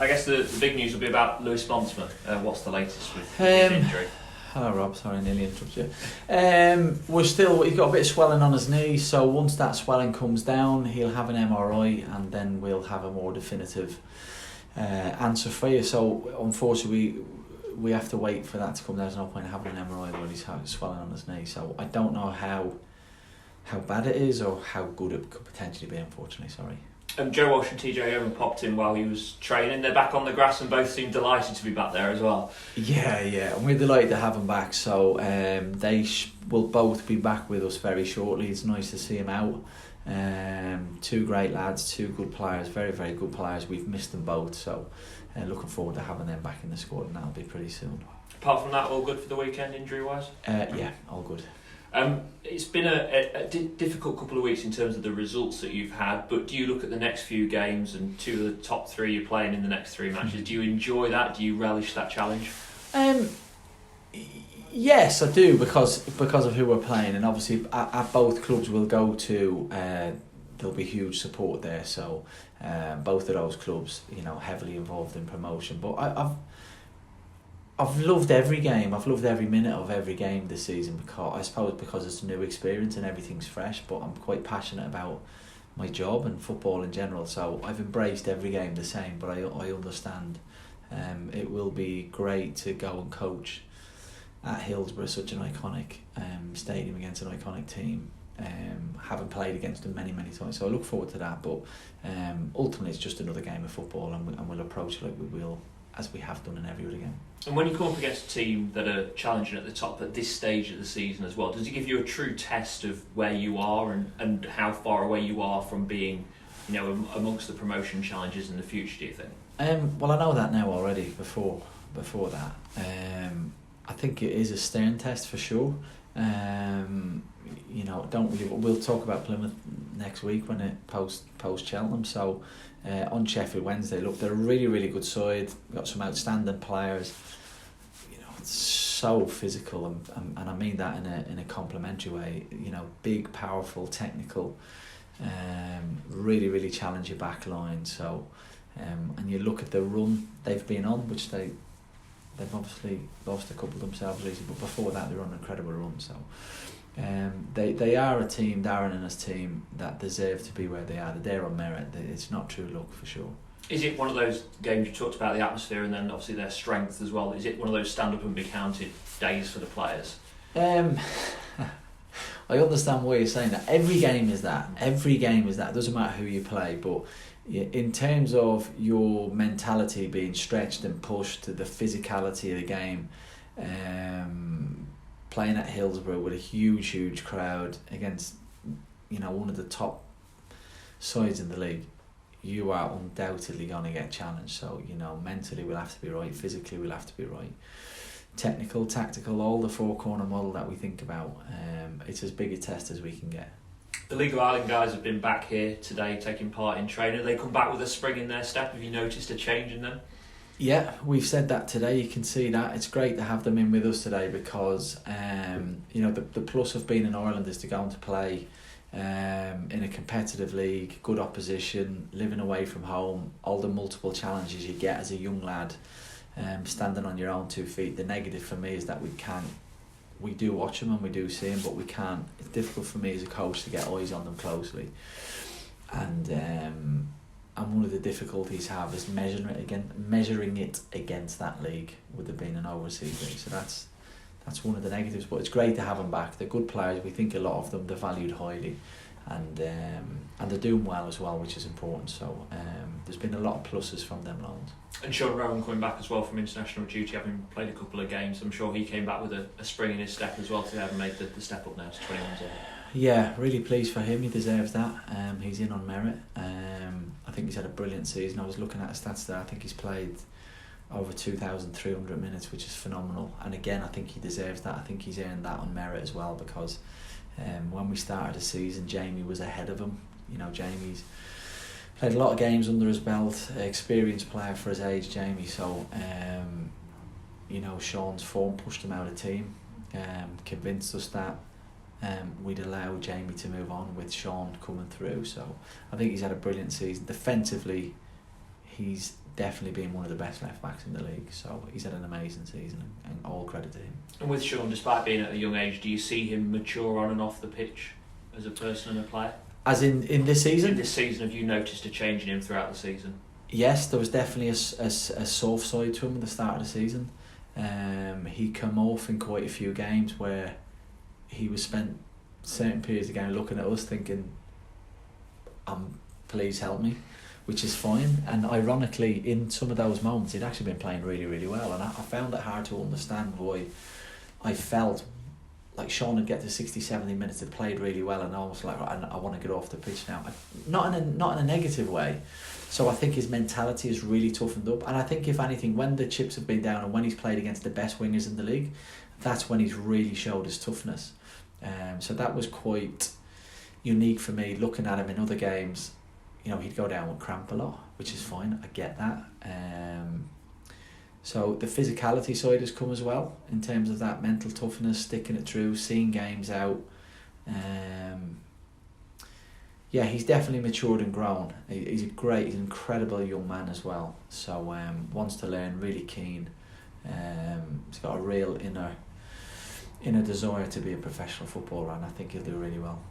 I guess the big news will be about Lewis Montsman. What's the latest with his injury? Hello Rob, sorry I nearly interrupted you. He's got a bit of swelling on his knee, so once that swelling comes down he'll have an MRI and then we'll have a more definitive answer for you. So unfortunately we have to wait for that to come. There's no point in having an MRI when he's swelling on his knee, so I don't know how bad it is or how good it could potentially be, unfortunately. Sorry. Joe Walsh and TJ Owen popped in while he was training. They're back on the grass and both seem delighted to be back there as well. Yeah, and we're delighted to have them back. So they will both be back with us very shortly. It's nice to see them out. Two great lads, two good players, very, very good players. We've missed them both, so looking forward to having them back in the squad, and that'll be pretty soon. Apart from that, all good for the weekend injury-wise? Yeah, all good. It's been a difficult couple of weeks in terms of the results that you've had, but do you look at the next few games and two of the top three you're playing in the next three matches? Do you enjoy that? Do you relish that challenge? Yes, I do, because of who we're playing, and obviously at both clubs we'll go to. There'll be huge support there, so both of those clubs, heavily involved in promotion. But I've loved every game. I've loved every minute of every game this season because it's a new experience and everything's fresh. But I'm quite passionate about my job and football in general, so I've embraced every game the same. But I understand it will be great to go and coach at Hillsborough, such an iconic stadium against an iconic team. Having played against them many times, so I look forward to that. But ultimately, it's just another game of football, and we'll approach it like we will, as we have done in every other game. And when you come up against a team that are challenging at the top at this stage of the season as well, does it give you a true test of where you are and how far away you are from being, amongst the promotion challenges in the future, do you think? Well, I know that now already. Before that, I think it is a stern test for sure. We'll talk about Plymouth next week when it post Cheltenham. So on Sheffield Wednesday, look, they're a really, really good side. We've got some outstanding players. It's so physical, and I mean that in a complimentary way. Big, powerful, technical. Really, really challenge your back line. So and you look at the run they've been on, which they've obviously lost a couple themselves recently, but before that they were on an incredible run. So they are a team, Darren and his team, that deserve to be where they are. They're on merit. It's not true luck for sure. Is it one of those games you talked about, the atmosphere and then obviously their strength as well? Is it one of those stand up and be counted days for the players? I understand why you're saying that. Every game is that. It doesn't matter who you play, but in terms of your mentality being stretched and pushed to the physicality of the game, playing at Hillsborough with a huge crowd against one of the top sides in the league, you are undoubtedly going to get challenged. So mentally we'll have to be right, physically we'll have to be right, technical, tactical, all the four corner model that we think about. It's as big a test as we can get. The League of Ireland guys have been back here today taking part in training. They come back with a spring in their step. Have you noticed a change in them? Yeah, we've said that today. You can see that. It's great to have them in with us today because the plus of being in Ireland is to go and to play in a competitive league, good opposition, living away from home, all the multiple challenges you get as a young lad, standing on your own 2 feet. The negative for me is that we do watch them and we do see them, but we can't. It's difficult for me as a coach to get eyes on them closely, and one of the difficulties I have is measuring it against that league, with it being an overseas league. So that's one of the negatives. But it's great to have them back. They're good players. We think a lot of them. They're valued highly, and they're doing well as well, which is important. So there's been a lot of pluses from them loans. And Sean Rowan coming back as well from international duty, having played a couple of games. I'm sure he came back with a spring in his step as well to have made the step up now to 21s. Yeah, really pleased for him. He deserves that. He's in on merit. I think he's had a brilliant season. I was looking at his stats there. I think he's played over 2,300 minutes, which is phenomenal. And again, I think he deserves that. I think he's earned that on merit as well, because when we started the season, Jamie was ahead of him. Jamie's played a lot of games under his belt, experienced player for his age, Jamie. So, Sean's form pushed him out of team, convinced us that we'd allow Jamie to move on with Sean coming through. So I think he's had a brilliant season. Defensively, he's definitely been one of the best left backs in the league. So he's had an amazing season, and all credit to him. And with Sean, despite being at a young age, do you see him mature on and off the pitch as a person and a player? As in this season? In this season, have you noticed a change in him throughout the season? Yes, there was definitely a soft side to him at the start of the season. He come off in quite a few games where he was spent certain periods of the game looking at us thinking, please help me, which is fine. And ironically, in some of those moments, he'd actually been playing really, really well. And I found it hard to understand why I felt like Sean would get to 60, 70 minutes, had played really well, and I was like, I want to get off the pitch now. Not in a negative way. So I think his mentality is really toughened up. And I think, if anything, when the chips have been down and when he's played against the best wingers in the league, that's when he's really showed his toughness. So that was quite unique for me, looking at him in other games. You know, he'd go down with cramp a lot, which is fine. I get that. So the physicality side has come as well, in terms of that mental toughness, sticking it through, seeing games out. Yeah, he's definitely matured and grown. He's an incredible young man as well. So wants to learn, really keen. He's got a real inner desire to be a professional footballer, and I think he'll do really well.